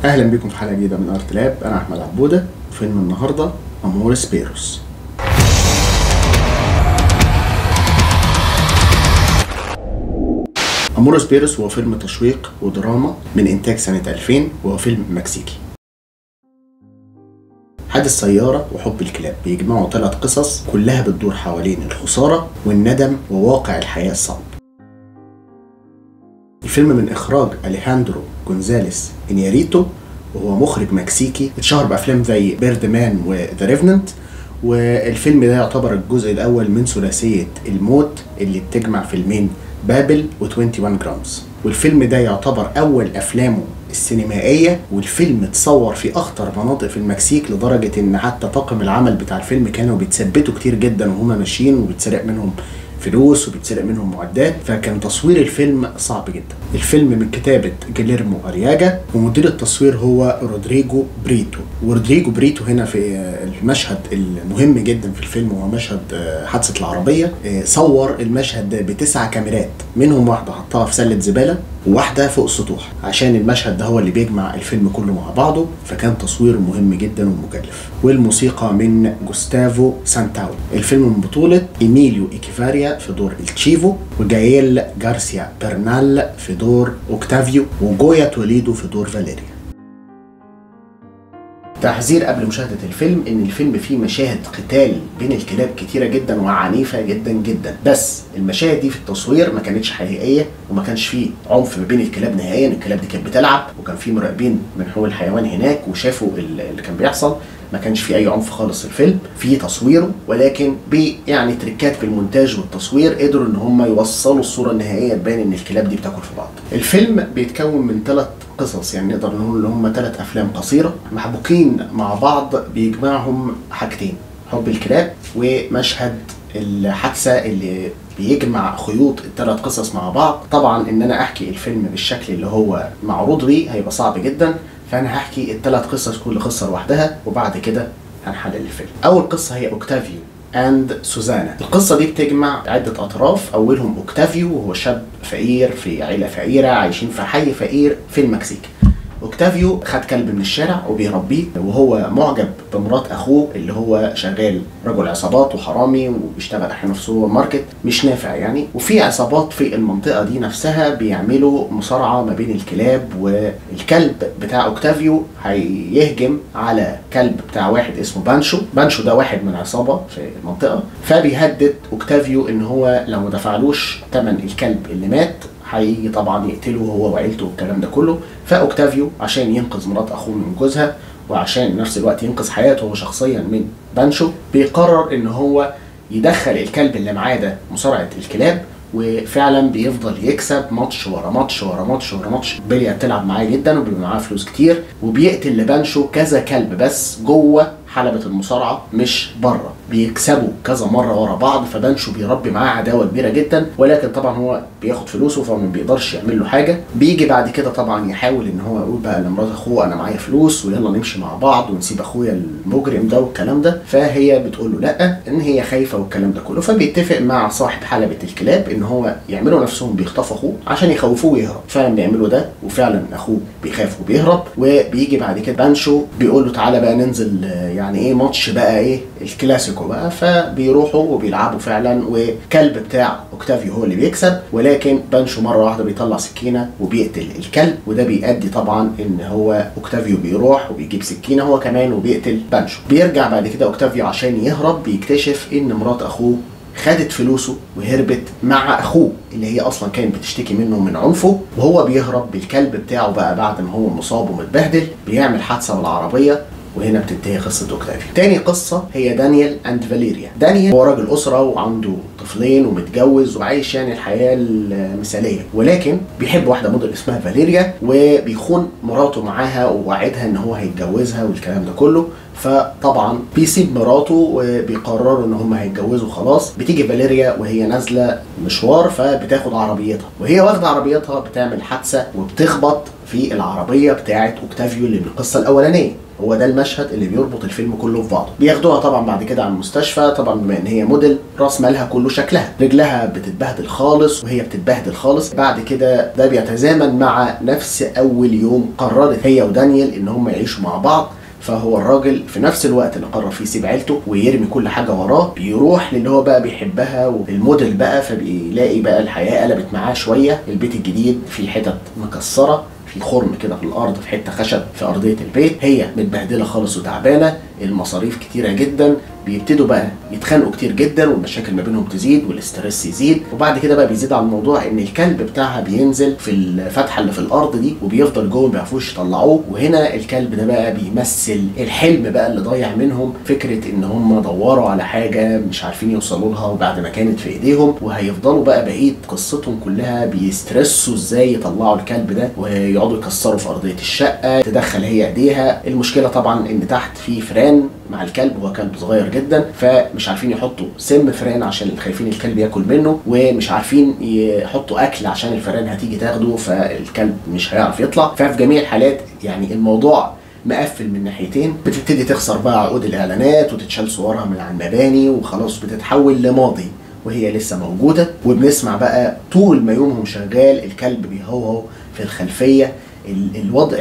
اهلا بكم في حلقه جديده من ارت لاب. انا احمد عبوده. فيلم النهارده امورس بيروس. امورس بيروس هو فيلم تشويق ودراما من انتاج سنه 2000، وهو فيلم مكسيكي. حادث سياره وحب الكلاب بيجمعوا 3 قصص كلها بتدور حوالين الخساره والندم وواقع الحياه الصعب. الفيلم من اخراج اليخاندرو جونزاليس انياريتو، وهو مخرج مكسيكي اتشهر بافلام زي بيردمان وذا ريفننت. والفيلم ده يعتبر الجزء الاول من ثلاثيه الموت اللي بتجمع فيلمين بابل و21 جرامز. والفيلم ده يعتبر اول افلامه السينمائيه، والفيلم اتصور في اخطر مناطق في المكسيك لدرجه ان حتى طاقم العمل بتاع الفيلم كانوا بيتثبتوا كتير جدا وهم ماشيين، وبيتسرق منهم فلوس وبيتسرق منهم معدات، فكان تصوير الفيلم صعب جدا. الفيلم من كتابة جيليرمو أرياجا، ومدير التصوير هو رودريجو بريتو. ورودريجو بريتو هنا في المشهد المهم جدا في الفيلم، وهو مشهد حادثة العربية. صور المشهد ده ب9 كاميرات، منهم واحدة حطها في سلة زبالة وواحدة فوق السطوح، عشان المشهد ده هو اللي بيجمع الفيلم كله مع بعضه، فكان تصوير مهم جدا ومكلف. والموسيقى من جوستافو سانتاو. الفيلم من بطولة إيميليو إيكيفاريا في دور التشيفو، وجاييل جارسيا برنال في دور أوكتافيو، وجويا توليدو في دور فاليريا. تحذير قبل مشاهدة الفيلم ان الفيلم فيه مشاهد قتال بين الكلاب كتيرة جدا وعنيفة جدا جدا، بس المشاهد دي في التصوير ما كانتش حقيقية، وما كانش فيه عنف ما بين الكلاب نهائيا. الكلاب دي كانت بتلعب، وكان فيه مراقبين من حقوق الحيوان هناك وشافوا اللي كان بيحصل. ما كانش فيه اي عنف خالص. الفيلم فيه تصويره، ولكن يعني تريكات في المونتاج والتصوير قدروا ان هم يوصلوا الصورة النهائية تبان ان الكلاب دي بتاكل في بعض. الفيلم بيتكون من 3 قصص، يعني نقدر نقول ان هم 3 افلام قصيره محبوكين مع بعض، بيجمعهم حاجتين: حب الكلاب ومشهد الحادثه اللي بيجمع خيوط ال3 قصص مع بعض. طبعا ان انا احكي الفيلم بالشكل اللي هو معروض بيه هيبقى صعب جدا، فانا هحكي ال3 قصص كل قصه لوحدها، وبعد كده هنحلل الفيلم. اول قصه هي اوكتافيو اند سوزانا. القصه دي بتجمع عده اطراف، اولهم اوكتافيو، وهو شاب فقير في عيله فقيره عايشين في حي فقير في المكسيك. اوكتافيو خد كلب من الشارع وبيربيه، وهو معجب بمرات اخوه اللي هو شغال رجل عصابات وحرامي وبيشتغل احيانا في سوبر ماركت، مش نافع يعني. وفي عصابات في المنطقه دي نفسها بيعملوا مصارعه ما بين الكلاب، والكلب بتاع اوكتافيو هيهجم على كلب بتاع واحد اسمه بانشو. بانشو ده واحد من عصابه في المنطقه، فبيهدد اوكتافيو ان هو لو ما دفعلوش ثمن الكلب اللي مات هيجي طبعا يقتله هو وعيلته والكلام ده كله. فاوكتافيو عشان ينقذ مرات اخوه من جوزها، وعشان نفس الوقت ينقذ حياته هو شخصيا من بانشو، بيقرر ان هو يدخل الكلب اللي معاه ده مصارعه الكلاب. وفعلا بيفضل يكسب ماتش ورا ماتش ورا ماتش ورا ماتش. بيليا بتلعب معاه جدا وبيبقى معاه فلوس كتير، وبيقتل لبانشو كذا كلب بس جوه حلبة المصارعة مش بره. بيكسبوا كذا مرة ورا بعض، فبانشو بيربي معاه عداوة كبيرة جدا، ولكن طبعا هو بياخد فلوسه فما بيقدرش يعمل له حاجة. بيجي بعد كده طبعا يحاول ان هو يقول بقى لمرات اخوه انا معايا فلوس ويلا نمشي مع بعض ونسيب اخويا المجرم ده والكلام ده، فهي بتقول له لا، ان هي خايفة والكلام ده كله. فبيتفق مع صاحب حلبة الكلاب ان هو يعملوا نفسهم بيخطفوا اخوه عشان يخوفوه ويهرب. فعلا بيعملوا ده، وفعلا اخوه بيخاف وبيهرب. وبيجي بعد كده بانشو بيقول له تعالى بقى ننزل يعني ايه ماتش بقى ايه الكلاسيكو بقى. فبيروحوا وبيلعبوا فعلا، وكلب بتاع اوكتافيو هو اللي بيكسب، ولكن بانشو مره واحده بيطلع سكينه وبيقتل الكلب، وده بيؤدي طبعا ان هو اوكتافيو بيروح وبيجيب سكينه هو كمان وبيقتل بانشو. بيرجع بعد كده اوكتافيو عشان يهرب، بيكتشف ان مرات اخوه خدت فلوسه وهربت مع اخوه اللي هي اصلا كانت بتشتكي منه من عنفه، وهو بيهرب بالكلب بتاعه بقى بعد ما هو مصاب ومتبهدل. بيعمل حادثه بالعربيه، وهنا بتنتهي قصة اوكتافيو. تاني قصة هي دانيال اند فاليريا. دانيال هو راجل أسرة وعنده طفلين ومتجوز وعايش يعني الحياة المثالية، ولكن بيحب واحدة موديل اسمها فاليريا، وبيخون مراته معاها ووعدها ان هو هيتجوزها والكلام ده كله. فطبعا بيسيب مراته وبيقرروا ان هم هيتجوزوا خلاص. بتيجي فاليريا وهي نازلة مشوار، فبتاخد عربيتها، وهي واخدة عربيتها بتعمل حادثة وبتخبط في العربية بتاعت اوكتافيو اللي من القصة الأولانية. هو ده المشهد اللي بيربط الفيلم كله في بعضه. بياخدوها طبعا بعد كده على المستشفى، طبعا بما ان هي موديل راس مالها كله شكلها، رجلها بتتبهدل خالص وهي بتتبهدل خالص. بعد كده ده بيتزامن مع نفس اول يوم قررت هي ودانيال ان هم يعيشوا مع بعض. فهو الراجل في نفس الوقت اللي قرر فيه يسيب عيلته ويرمي كل حاجه وراه، بيروح للي هو بقى بيحبها والموديل بقى، فبيلاقي بقى الحياه قلبت معاه شويه. البيت الجديد فيه حتت مكسره، في خرم كده في الارض، في حته خشب في ارضيه البيت، هي متبهدله خالص وتعبانه، المصاريف كتيره جدا. بيبتدوا بقى يتخانقوا كتير جدا والمشاكل ما بينهم تزيد والاسترس يزيد. وبعد كده بقى بيزيد على الموضوع ان الكلب بتاعها بينزل في الفتحه اللي في الارض دي وبيفضل جوه ما بيعرفوش يطلعوه. وهنا الكلب ده بقى بيمثل الحلم بقى اللي ضايع منهم، فكره ان هم دوروا على حاجه مش عارفين يوصلوا لها وبعد ما كانت في ايديهم، وهيفضلوا بقى بقيه قصتهم كلها بيسترسوا ازاي يطلعوا الكلب ده، ويقعدوا يكسروا في ارضيه الشقه، تدخل هي ايديها. المشكله طبعا ان تحت في فران مع الكلب، هو كلب صغير جدا، فمش عارفين يحطوا سم فران عشان خايفين الكلب ياكل منه، ومش عارفين يحطوا اكل عشان الفئران هتيجي تاخده فالكلب مش هيعرف يطلع. ففي جميع الحالات يعني الموضوع مقفل من ناحيتين. بتبتدي تخسر بقى عقود الاعلانات وتتشال صورها من على المباني وخلاص بتتحول لماضي وهي لسه موجوده. وبنسمع بقى طول ما يومهم شغال الكلب بيهوهو في الخلفيه. الوضع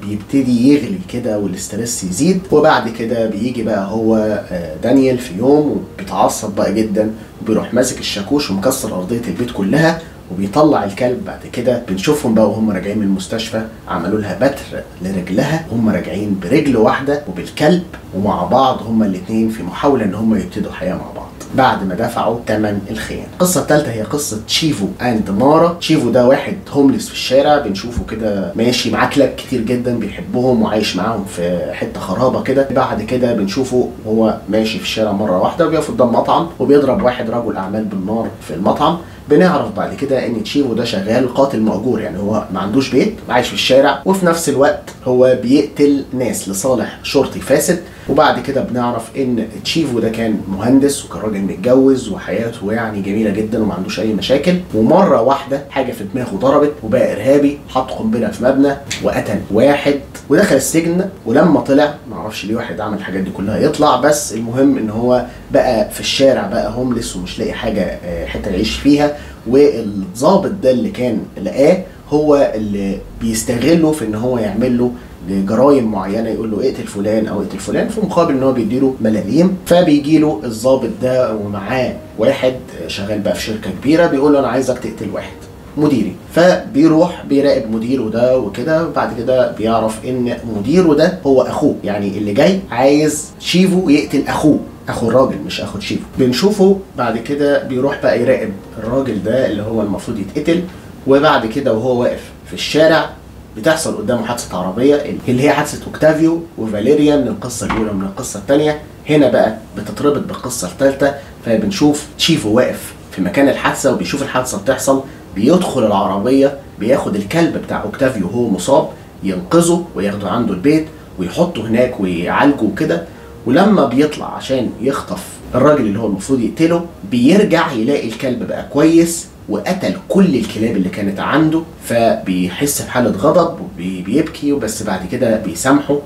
بيبتدي يغلي كده والاسترس يزيد. وبعد كده بيجي بقى هو دانيال في يوم وبيتعصب بقى جدا وبيروح ماسك الشاكوش ومكسر ارضيه البيت كلها وبيطلع الكلب. بعد كده بنشوفهم بقى وهم راجعين من المستشفى، عملوا لها بتر لرجلها، هم راجعين برجل واحده وبالكلب ومع بعض هما الاثنين في محاوله ان هم يبتدوا حياه مع بعض بعد ما دفعوا ثمن الخيانه. القصه الثالثه هي قصه تشيفو اند مارا. تشيفو ده واحد هومليس في الشارع، بنشوفه كده ماشي معاه كلاب كتير جدا بيحبهم وعايش معاهم في حته خرابه كده. بعد كده بنشوفه هو ماشي في الشارع مره واحده وبيقف قدام مطعم وبيضرب واحد رجل اعمال بالنار في المطعم. بنعرف بعد كده ان تشيفو ده شغال قاتل مأجور، يعني هو ما عندوش بيت، عايش في الشارع، وفي نفس الوقت هو بيقتل ناس لصالح شرطي فاسد. وبعد كده بنعرف ان تشيفو ده كان مهندس وكان راجل متجوز وحياته يعني جميله جدا وما عندوش اي مشاكل. ومره واحده حاجه في دماغه ضربت وبقى ارهابي، حط قنبله في مبنى وقتل واحد ودخل السجن. ولما طلع ما اعرفش ليه واحد عمل الحاجات دي كلها يطلع، بس المهم ان هو بقى في الشارع بقى هومليس ومش لاقي حاجه حته يعيش فيها. والضابط ده اللي كان لقاه هو اللي بيستغله في ان هو يعمل له جرايم معينه، يقول له اقتل فلان او اقتل فلان في مقابل ان هو بيديله ملاليم. فبيجي له الضابط ده ومعاه واحد شغال بقى في شركه كبيره بيقول له انا عايزك تقتل واحد مديري. فبيروح بيراقب مديره ده وكده. بعد كده بيعرف ان مديره ده هو اخوه، يعني اللي جاي عايز تشيفو يقتل اخوه، اخو الراجل مش اخو تشيفو. بنشوفه بعد كده بيروح بقى يراقب الراجل ده اللي هو المفروض يتقتل. وبعد كده وهو واقف في الشارع بتحصل قدامه حادثه عربيه اللي هي حادثه اوكتافيو وفاليريا من القصه الاولى ومن القصه الثانيه. هنا بقى بتتربط بالقصه الثالثه. فبنشوف تشيفو واقف في مكان الحادثه وبيشوف الحادثه بتحصل، بيدخل العربيه بياخد الكلب بتاع اوكتافيو وهو مصاب، ينقذه وياخده عنده البيت ويحطه هناك ويعالجه وكده. ولما بيطلع عشان يخطف الراجل اللي هو المفروض يقتله بيرجع يلاقي الكلب بقى كويس وقتل كل الكلاب اللي كانت عنده. فبيحس بحالة غضب وبيبكي، وبس بعد كده بيسامحه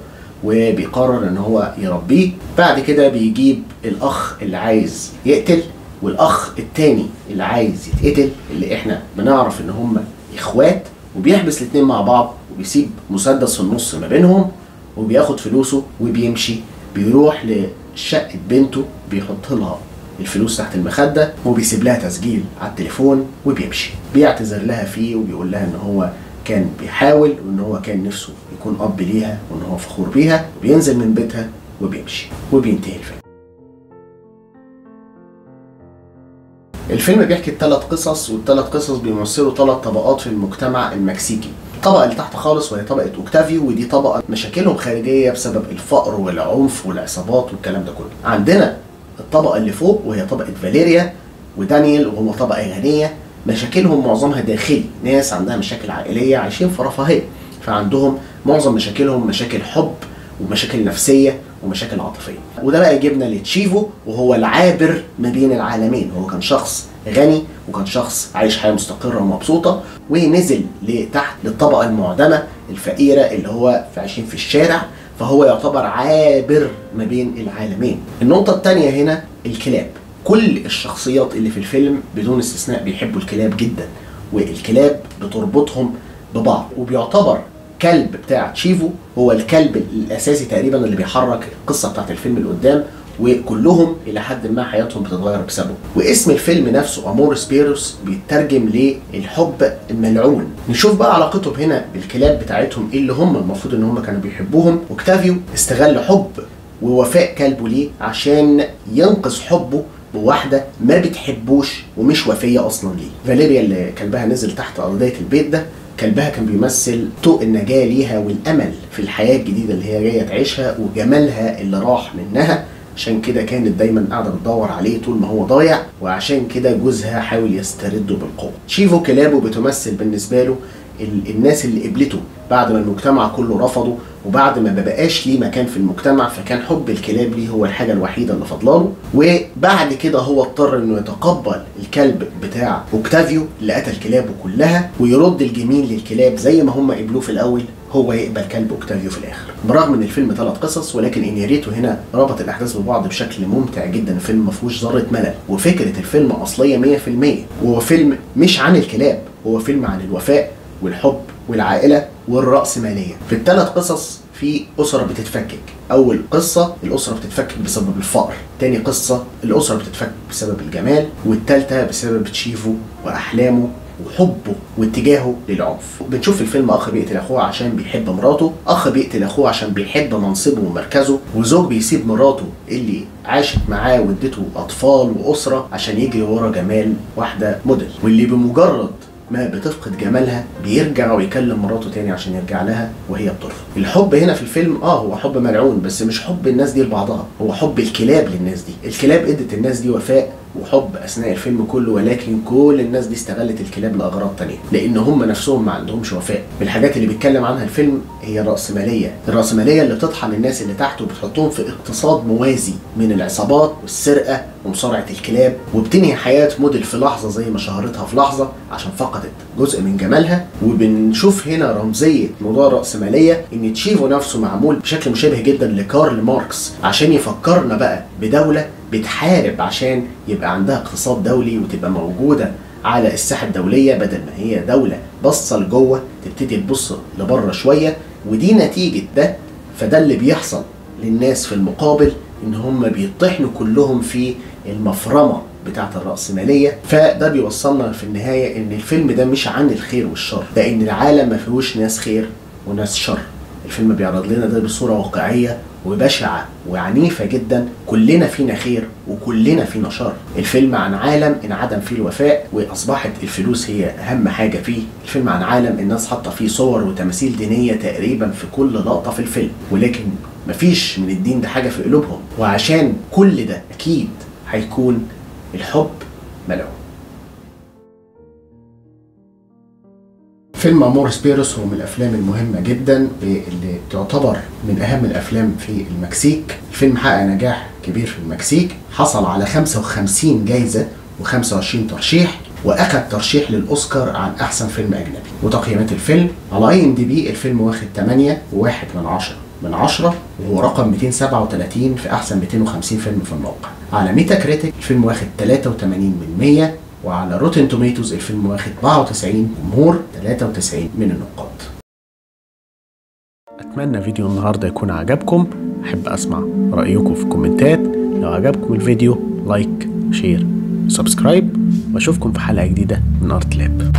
وبيقرر ان هو يربيه. بعد كده بيجيب الاخ اللي عايز يقتل والاخ التاني اللي عايز يتقتل، اللي احنا بنعرف ان هم اخوات، وبيحبس الاتنين مع بعض وبيسيب مسدس في النص ما بينهم وبياخد فلوسه وبيمشي. بيروح لشقة بنته بيحط لها الفلوس تحت المخدة وبيسيب لها تسجيل على التليفون وبيمشي. بيعتذر لها فيه وبيقول لها ان هو كان بيحاول وان هو كان نفسه يكون اب ليها وان هو فخور بيها. بينزل من بيتها وبيمشي وبينتهي الفيلم. الفيلم بيحكي ال3 قصص، وال3 قصص بيمثلوا 3 طبقات في المجتمع المكسيكي. الطبقة اللي تحت خالص وهي طبقة اوكتافيو، ودي طبقة مشاكلهم خارجية بسبب الفقر والعنف والعصابات والكلام ده كله. عندنا الطبقة اللي فوق وهي طبقة فاليريا ودانيال، وهم طبقة غنية مشاكلهم معظمها داخلي، ناس عندها مشاكل عائلية عايشين في رفاهية، فعندهم معظم مشاكلهم مشاكل حب ومشاكل نفسية ومشاكل عاطفية. وده بقى يجيبنا لتشيفو وهو العابر ما بين العالمين. هو كان شخص غني وكان شخص عايش حياة مستقرة ومبسوطة، ونزل لتحت للطبقة المعدمة الفقيرة اللي هو عايشين في الشارع. فهو يعتبر عابر ما بين العالمين. النقطة الثانية هنا الكلاب. كل الشخصيات اللي في الفيلم بدون استثناء بيحبوا الكلاب جدا، والكلاب بتربطهم ببعض، وبيعتبر كلب بتاع تشيفو هو الكلب الاساسي تقريبا اللي بيحرك القصه بتاعت الفيلم لقدام، وكلهم الى حد ما حياتهم بتتغير بسببه. واسم الفيلم نفسه امورس بيروس بيترجم للحب الملعون. نشوف بقى علاقتهم هنا بالكلاب بتاعتهم ايه اللي هم المفروض ان هم كانوا بيحبوهم. اوكتافيو استغل حب ووفاء كلبه ليه عشان ينقذ حبه بواحده ما بتحبوش ومش وفيه اصلا ليه. فاليريا اللي كلبها نزل تحت ارضيه البيت ده، كلبها كان بيمثل طوق النجاه ليها والامل في الحياه الجديده اللي هي جايه تعيشها وجمالها اللي راح منها، عشان كده كانت دايما قاعده بتدور عليه طول ما هو ضايع، وعشان كده جوزها حاول يسترده بالقوه. تشيفو كلابه بتمثل بالنسبه له الناس اللي قبلته بعد ما المجتمع كله رفضه، وبعد ما بقاش ليه مكان في المجتمع، فكان حب الكلاب ليه هو الحاجه الوحيده اللي فضلاله. وبعد كده هو اضطر انه يتقبل الكلب بتاع اوكتافيو اللي قتل كلابه كلها، ويرد الجميل للكلاب زي ما هم قبلوه في الاول، هو يقبل كلب اوكتافيو في الاخر. برغم ان الفيلم 3 قصص، ولكن انيريتو هنا ربط الاحداث ببعض بشكل ممتع جدا. الفيلم ما فيهوش ذره ملل، وفكره الفيلم اصليه 100%، وهو فيلم مش عن الكلاب، هو فيلم عن الوفاء والحب والعائله والرأسمالية. في ال3 قصص في أسرة بتتفكك. أول قصة الأسرة بتتفكك بسبب الفقر، تاني قصة الأسرة بتتفكك بسبب الجمال، والتالتة بسبب تشيفو وأحلامه وحبه واتجاهه للعنف. بنشوف في الفيلم أخ بيقتل أخوه عشان بيحب مراته، أخ بيقتل أخوه عشان بيحب منصبه ومركزه، وزوج بيسيب مراته اللي عاشت معاه وادته أطفال وأسرة عشان يجري ورا جمال واحدة موديل، واللي بمجرد ما بتفقد جمالها بيرجع ويكلم مراته تاني عشان يرجع لها وهي بترفض. الحب هنا في الفيلم هو حب ملعون، بس مش حب الناس دي لبعضها، هو حب الكلاب للناس دي. الكلاب ادت الناس دي وفاء وحب اثناء الفيلم كله، ولكن كل الناس دي استغلت الكلاب لاغراض تانية، لان هم نفسهم ما عندهمش وفاء. من الحاجات اللي بيتكلم عنها الفيلم هي الرأسمالية اللي بتطحن الناس اللي تحت وبتحطهم في اقتصاد موازي من العصابات والسرقة ومصارعة الكلاب، وبتنهي حياة موديل في لحظة زي ما شهرتها في لحظة عشان فقدت جزء من جمالها. وبنشوف هنا رمزية موضوع الرأسمالية ان تشيفو نفسه معمول بشكل مشابه جدا لكارل ماركس، عشان يفكرنا بقى بدولة بتحارب عشان يبقى عندها اقتصاد دولي وتبقى موجودة على الساحة الدولية، بدل ما هي دولة بصة لجوه تبتدي تبص لبره شوية. ودي نتيجة ده، فده اللي بيحصل للناس في المقابل، ان هم بيطحنوا كلهم في المفرمة بتاعت الرأسمالية. فده بيوصلنا في النهاية ان الفيلم ده مش عن الخير والشر، ده ان العالم ما فيهوش ناس خير وناس شر. الفيلم بيعرض لنا ده بصورة واقعية وبشعة وعنيفة جدا. كلنا فينا خير وكلنا فينا شر. الفيلم عن عالم انعدم فيه الوفاء واصبحت الفلوس هي اهم حاجة فيه. الفيلم عن عالم الناس حاطة فيه صور وتماثيل دينية تقريبا في كل لقطة في الفيلم، ولكن مفيش من الدين ده حاجة في قلوبهم، وعشان كل ده اكيد هيكون الحب ملعون. فيلم امورس بيروس هو من الافلام المهمه جدا اللي تعتبر من اهم الافلام في المكسيك. الفيلم حقق نجاح كبير في المكسيك، حصل على 55 جايزه و25 ترشيح، واخد ترشيح للاوسكار عن احسن فيلم اجنبي. وتقييمات الفيلم على IMDb الفيلم واخد 8.1/10، وهو رقم 237 في احسن 250 فيلم في الموقع. على ميتا كريتيك الفيلم واخد 83%، وعلى روتن توميتوز الفيلم واخد 94 جمهور 93 من النقاد. اتمنى فيديو النهارده يكون عجبكم، احب اسمع رايكم في الكومنتات. لو عجبكم الفيديو لايك شير سبسكرايب، واشوفكم في حلقه جديده من ارت لاب.